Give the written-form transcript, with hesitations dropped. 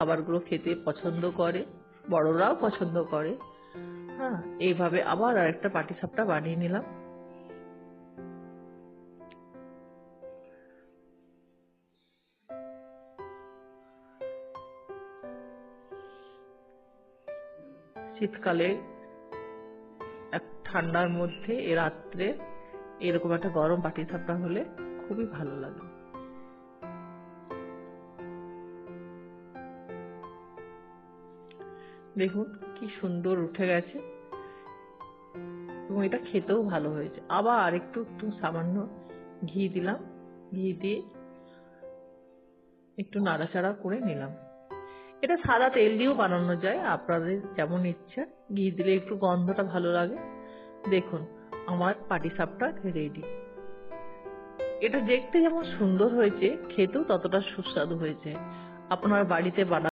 খাবারগুলো খেতে পছন্দ করে, বড়রাও পছন্দ করে। হ্যাঁ, এইভাবে আবার আরেকটা পাটিসাপটা বানিয়ে নিলাম। শীতকালে এক ঠান্ডার মধ্যে এ রাত্রে এরকম একটা গরম পাটিসাপটা হলে খুবই ভালো লাগে। দেখুন কি সুন্দর উঠে গেছে, এবং এটা খেতেও ভালো হয়েছে। আবার আরেকটু একটু সামান্য ঘি দিলাম, ঘি দিয়ে একটু নাড়াচাড়া করে নিলাম। এটা সাদা তেল দিয়েও বানানো যায়, আপনাদের যেমন ইচ্ছা। ঘি দিলে একটু গন্ধটা ভালো লাগে। দেখুন আমার পাটিসাপটা রেডি। এটা দেখতে যেমন সুন্দর হয়েছে, খেতেও ততটা সুস্বাদু হয়েছে। আপনার বাড়িতে বানান।